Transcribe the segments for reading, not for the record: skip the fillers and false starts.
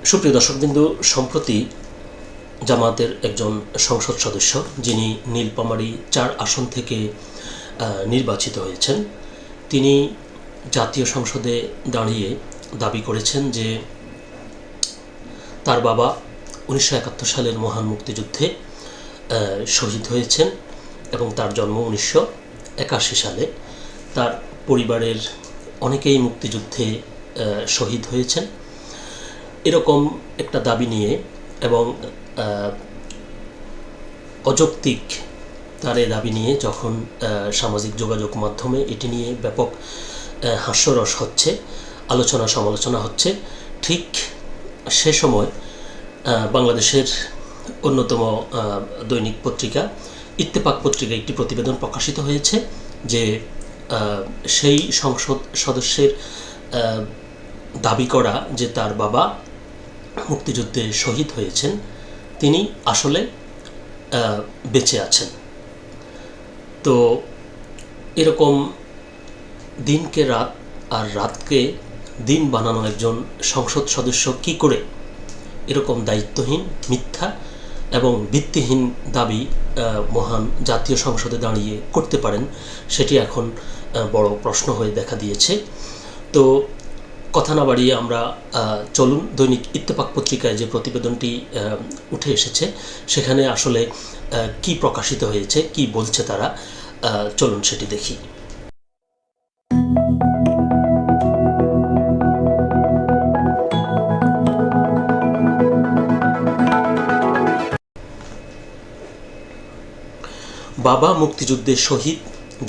সুপ্রিয় দর্শকবৃন্দ, সম্প্রতি জামায়াতের একজন সংসদ সদস্য যিনি নীলফামারী ৪ আসন থেকে নির্বাচিত হয়েছেন, তিনি জাতীয় সংসদে দাঁড়িয়ে দাবি করেছেন যে তার বাবা ১৯৭১ সালের মহান মুক্তিযুদ্ধে শহীদ হয়েছেন এবং তার জন্ম ১৯৮১ সালে। তার পরিবারের অনেকেই মুক্তিযুদ্ধে শহীদ হয়েছেন। এরকম একটা দাবি নিয়ে এবং অযৌক্তিক তার এই দাবি নিয়ে যখন সামাজিক যোগাযোগ মাধ্যমে এটি নিয়ে ব্যাপক হাস্যরস হচ্ছে, আলোচনা সমালোচনা হচ্ছে, ঠিক সে সময় বাংলাদেশের অন্যতম দৈনিক পত্রিকা ইত্তেফাক পত্রিকায় একটি প্রতিবেদন প্রকাশিত হয়েছে যে সেই সংসদ সদস্যের দাবি করা যে তার বাবা মুক্তিযুদ্ধে শহীদ হয়েছেন তিনি আসলে বেঁচে আছেন। তো এরকম দিনকে রাত আর রাতকে দিন বানানো একজন সংসদ সদস্য কি করে এরকম দায়িত্বহীন, মিথ্যা এবং ভিত্তিহীন দাবি মহান জাতীয় সংসদে দাঁড়িয়ে করতে পারেন, সেটি এখন বড় প্রশ্ন হয়ে দেখা দিয়েছে। তো কথা না বাড়িয়ে আমরা চলুন দৈনিক ইত্তেফাক পত্রিকায় যে প্রতিবেদনটি উঠে এসেছে সেখানে আসলে কি প্রকাশিত হয়েছে, কি বলছে তারা, চলুন সেটি দেখি। বাবা মুক্তিযুদ্ধে শহীদ,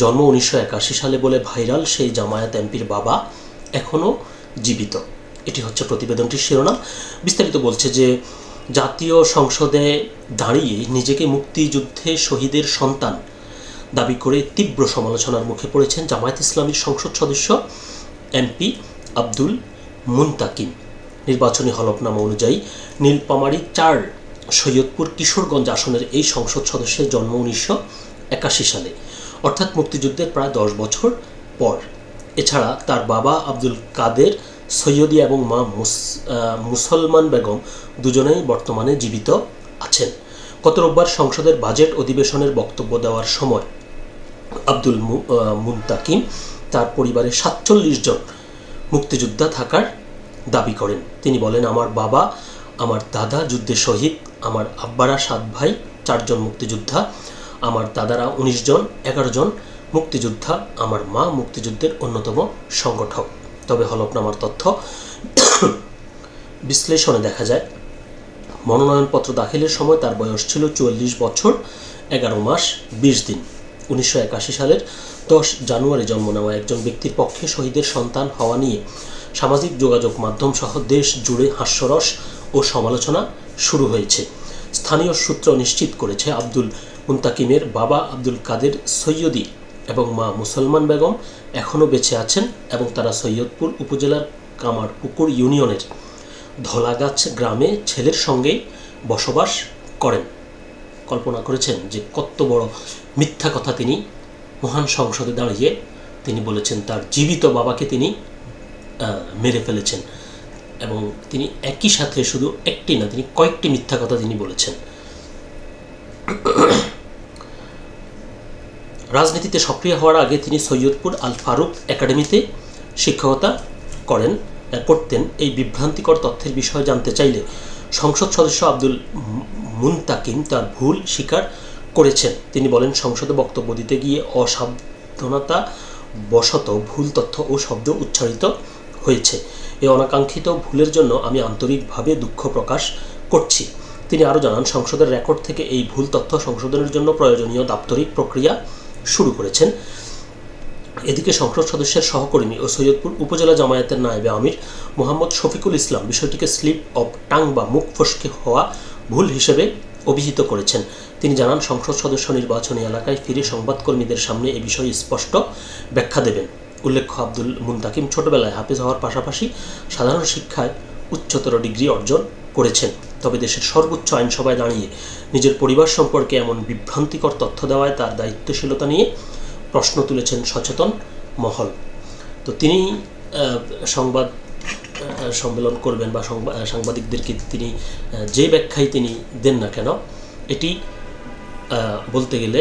জন্ম ১৯৮১ সালে বলে ভাইরাল সেই জামায়াত এমপির বাবা এখনও জীবিত। এটি হচ্ছে প্রতিবেদনটির শিরোনাম। বিস্তারিত বলছে যে জাতীয় সংসদে দাঁড়িয়ে নিজেকে মুক্তিযুদ্ধে শহীদের সন্তান দাবি করে তীব্র সমালোচনার মুখে পড়েছেন জামায়াত ইসলামীর সংসদ সদস্য এমপি আব্দুল মুনতাকিম। নির্বাচনী হলফনামা অনুযায়ী নীলফামারী ৪ সৈয়দপুর কিশোরগঞ্জ আসনের এই সংসদ সদস্যের জন্ম ১৯৮১ সালে, অর্থাৎ মুক্তিযুদ্ধের প্রায় ১০ বছর পর। এছাড়া তার বাবা আব্দুল কাদের সৈয়দী এবং মা মুসলমান বেগম দুজনেই বর্তমানে জীবিত আছেন। গত রোববার সংসদের বাজেট অধিবেশনের বক্তব্য দেওয়ার সময় আব্দুল মুনতাকিম তার পরিবারের ৪৭ জন মুক্তিযোদ্ধা থাকার দাবি করেন। তিনি বলেন, আমার বাবা, আমার দাদা যুদ্ধে শহীদ, আমার আব্বারা ৭ ভাই ৪ জন মুক্তিযোদ্ধা, আমার দাদারা ১৯ জন ১১ জন মুক্তিযোদ্ধা, আমার মা মুক্তিযুদ্ধের অন্যতম সংগঠক। তবে হলফনামার তথ্য বিশ্লেষণে দেখা যায় মনোনয়নপত্র দাখিলের সময় তার বয়স ছিল ৪৪ বছর ১১ মাস ২০ দিন। ১৯৮১ সালের ১০ জানুয়ারি জন্ম নেওয়া একজন ব্যক্তির পক্ষে শহীদের সন্তান হওয়া নিয়ে সামাজিক যোগাযোগ মাধ্যম সহ দেশ জুড়ে হাস্যরস ও সমালোচনা শুরু হয়েছে। স্থানীয় সূত্র নিশ্চিত করেছে আব্দুল মুনতাকিমের বাবা আব্দুল কাদের সৈয়দী এবং মা মুসলমান বেগম এখনও বেঁচে আছেন এবং তারা সৈয়দপুর উপজেলার কামারপুকুর ইউনিয়নের ধলাগাছ গ্রামে ছেলের সঙ্গে বসবাস করেন। কল্পনা করেছেন যে কত বড় মিথ্যা কথা তিনি মহান সংসদে দাঁড়িয়ে তিনি বলেছেন তার জীবিত বাবাকে তিনি মেরে ফেলেছেন এবং তিনি একই সাথে শুধু একটি না, তিনি কয়েকটি মিথ্যা কথা তিনি বলেছেন। রাজনীতিতে সক্রিয় হওয়ার আগে তিনি সৈয়দপুর আল ফারুক একাডেমিতে শিক্ষকতা করতেন। এই বিভ্রান্তিকর তথ্যের বিষয়ে জানতে চাইলে সংসদ সদস্য আব্দুল মুনতাকিম তার ভুল স্বীকার করেছেন। তিনি বলেন, সংসদে বক্তব্য দিতে গিয়ে অসাবধানতা বশত ভুল তথ্য ও শব্দ উচ্চারিত হয়েছে। এই অনাকাঙ্ক্ষিত ভুলের জন্য আমি আন্তরিকভাবে দুঃখ প্রকাশ করছি। তিনি আরও জানান, সংসদের রেকর্ড থেকে এই ভুল তথ্য সংশোধনের জন্য প্রয়োজনীয় দাপ্তরিক প্রক্রিয়া শুরু করেছেন। এদিকে সংসদ সদস্যের সহকর্মী ও সৈয়দপুর উপজেলা জামায়াতের নায়েবে আমির মোহাম্মদ শফিকুল ইসলাম বিষয়টিকে স্লিপ অব টাং বা মুখ ফসকে হওয়া ভুল হিসেবে অভিহিত করেছেন। তিনি জানান, সংসদ সদস্য নির্বাচনী এলাকায় ফিরে সংবাদকর্মীদের সামনে এ বিষয়ে স্পষ্ট ব্যাখ্যা দেবেন। উল্লেখ্য, আব্দুল মুনতাকিম ছোটবেলায় হাফেজ হওয়ার পাশাপাশি সাধারণ শিক্ষায় উচ্চতর ডিগ্রি অর্জন করেছেন। তবে দেশের সর্বোচ্চ আইনসভায় দাঁড়িয়ে নিজের পরিবার সম্পর্কে এমন বিভ্রান্তিকর তথ্য দেওয়ায় তার দায়িত্বশীলতা নিয়ে প্রশ্ন তুলেছেন সচেতন মহল। তো তিনি সংবাদ সম্মেলন করবেন বা সাংবাদিকদেরকে তিনি যে ব্যাখ্যাই তিনি দেন না কেন, এটি বলতে গেলে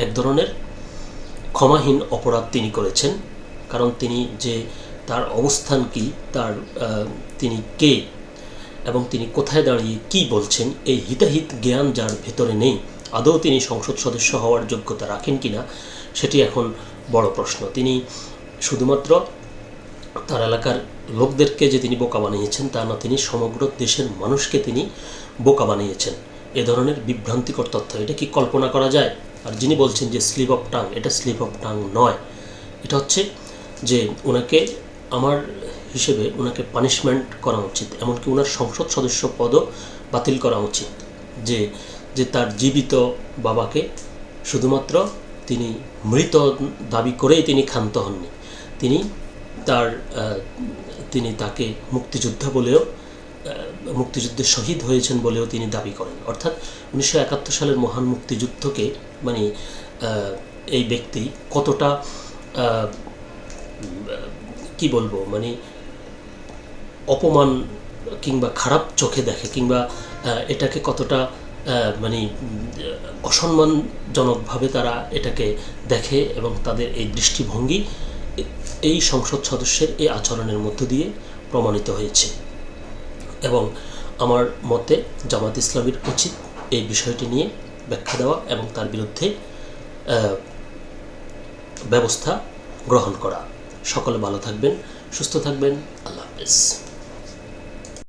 এক ধরনের ক্ষমাহীন অপরাধ তিনি করেছেন। কারণ তিনি যে তার অবস্থান কি, তিনি কে এবং তিনি কোথায় দাঁড়িয়ে কি বলছেন, এই হিতাহিত জ্ঞান যার ভেতরে নেই, আদৌ তিনি সংসদ সদস্য হওয়ার যোগ্যতা রাখেন কিনা সেটি এখন বড় প্রশ্ন। তিনি শুধুমাত্র তার এলাকার লোকদেরকে যে তিনি বোকা বানিয়েছেন তা না, তিনি সমগ্র দেশের মানুষকে তিনি বোকা বানিয়েছেন। এ ধরনের বিভ্রান্তিকর তথ্য, এটা কি কল্পনা করা যায়? আর যিনি বলছেন যে স্লিপ অফ টাং, এটা স্লিপ অফ টাং নয়, এটা হচ্ছে যে ওনাকে, আমার হিসেবে ওনাকে পানিশমেন্ট করা উচিত, এমনকি ওনার সংসদ সদস্য পদও বাতিল করা উচিত। যে তার জীবিত বাবাকে শুধুমাত্র তিনি মৃত দাবি করেই তিনি ক্ষান্ত হননি, তিনি তাকে মুক্তিযোদ্ধা বলেও, মুক্তিযুদ্ধে শহীদ হয়েছেন বলেও তিনি দাবি করেন। অর্থাৎ 1971 সালের মহান মুক্তিযুদ্ধকে মানে এই ব্যক্তি কতটা কি বলবো, মানে অপমান কিংবা খারাপ চোখে দেখে, কিংবা এটাকে কতটা মানে অসম্মানজনকভাবে তারা এটাকে দেখে, এবং তাদের এই দৃষ্টিভঙ্গি এই সংসদ সদস্যের এই আচরণের মধ্য দিয়ে প্রমাণিত হয়েছে। এবং আমার মতে জামাত ইসলামীর উচিত এই বিষয়টি নিয়ে ব্যাখ্যা দেওয়া এবং তার বিরুদ্ধে ব্যবস্থা গ্রহণ করা। সকলে ভালো থাকবেন, সুস্থ থাকবেন। আল্লাহ হাফেজ।